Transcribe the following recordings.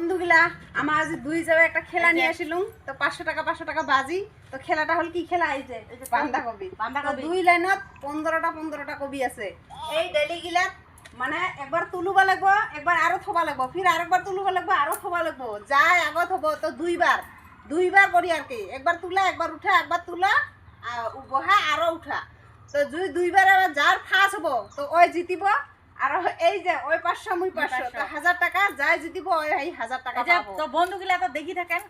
বন্ধুগুলা আমার আজ 2 জায়গায় একটা খেলা নিয়ে আসিলুম তো 500 টাকা বাজি তো খেলাটা হল কি খেলা এই যে বাঁধাকপি তো 2 লাইনত 15টা কবি আছে এই ডেলি গিলা মানে একবার তুলুবা লাগবো একবার আরো থবা লাগবো ফির আরেকবার তুলুবা লাগবো আরো থবা লাগবো যাই আগত হবো তো দুইবার করি আর কি একবার তুলা একবার উঠা একবার তুলা বহা আরো উঠা তো দুইবার আবার যার ফার্স্ট হবো তো ওই জিতিব আর এই যে ওই 500 মুই 500 তো 1000 টাকা যাই জিতিব ওই 1000 টাকা পাবো তো বন্ধুগুলা তো দেখি থাকেন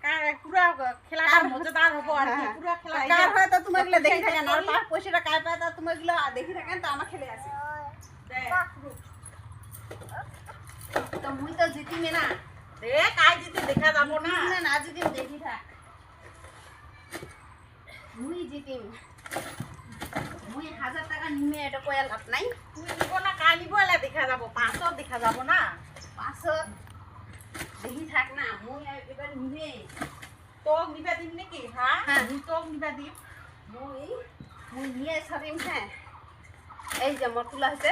পুরো খেলাটা মজাদার হবো আর কি পুরো খেলা কার হয় তো তোমাগুলো দেখি থাকেন আর পয়সাটা কায় পায় তো তোমাগুলো দেখি থাকেন তো আমার খেলে আছে তো মুই তো জিতিমে না দেখ আজ যদি দেখা যাবো না না জিতিম দেখি থাক মুই জিতিম মুই 1000 টাকা নিমে এটা কয়া লাভ নাই তুই নিব না কাল নিব এলা দেখা যাবো 500 দেখা যাবো না 500 দেখি থাক না মুই এবার নিমে তোক নিবা দিম নাকি হ্যাঁ হ্যাঁ। মুই তোক নিবা দিম মুই নিয়ে সারিম হ্যাঁ এই যে মতুলা হইছে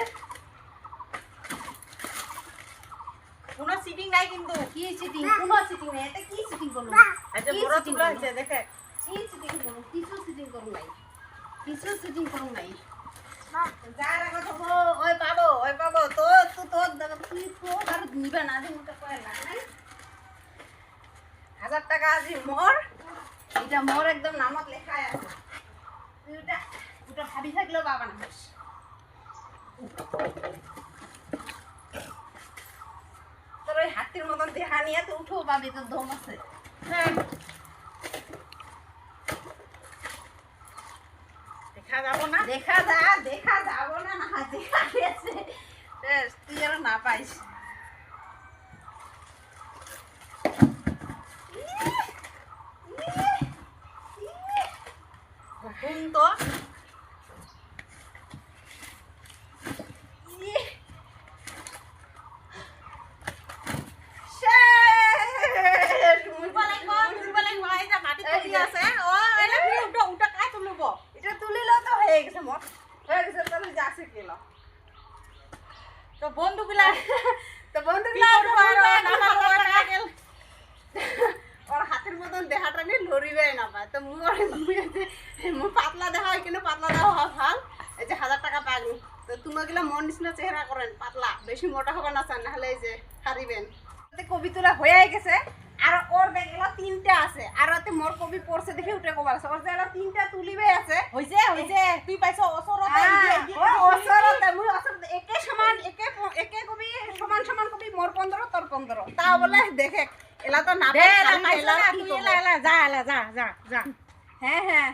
কোনো সিটিং নাই কিন্তু কি চিটিং কোনো চিটিং নাই এটা কি চিটিং করলো আচ্ছা বড় তুলা হইছে দেখে কি চিটিং করলো কিছু চিটিং করলো নাই কিছু চিটিং করলো নাই যার আগে তো ওই পাবো তো তুই তো আর নিবা না যে মুটা কয় না 1000 টাকা আজি মোর এটা মোর একদম নামত লেখা আছে তুই ওটা ভাবি থাকলেও বাবা না তোর ওই হাতির মতন দেখা নিয়ে তো উঠো পাবি তোর দম আছে হ্যাঁ দেখা যাবো না দেখা যাবো না না দেখা গেছে তুই যেন না পাইস ঘুম তো এটা তুলিলো তো হয়ে গেছে মোট হয়ে গেছে তাহলে যাচ্ছে কিলো তো বন্ধুগুলা তো বন্ধুগুলা ওর হাতের মতন দেহাটা নিয়ে লড়িবে না পায় তো মুই পাতলা দেখা হয় কিন্তু পাতলা দেওয়া হয় ভাল এই যে 1000 টাকা পাগনি তো তোমাগুলা মন নিচিনা চেহারা করেন পাতলা বেশি মোটা হবে না চান নাহলে এই যে হারিবেন কবিতা হয়ে গেছে আর ওর দেখলো 3টা আছে আর ওতে মোর কবি পড়ছে দেখে উঠে কবার আছে ওর যে 3টা তুলিবে আছে হইছে তুই পাইছ অসরতে অসরতে মুই অসরতে একে সমান একে কবি সমান কবি মোর 15 তোর 15 তা বলে দেখে এলা তো না দে এলা পাইছ না তুই এলা যা যা হ্যাঁ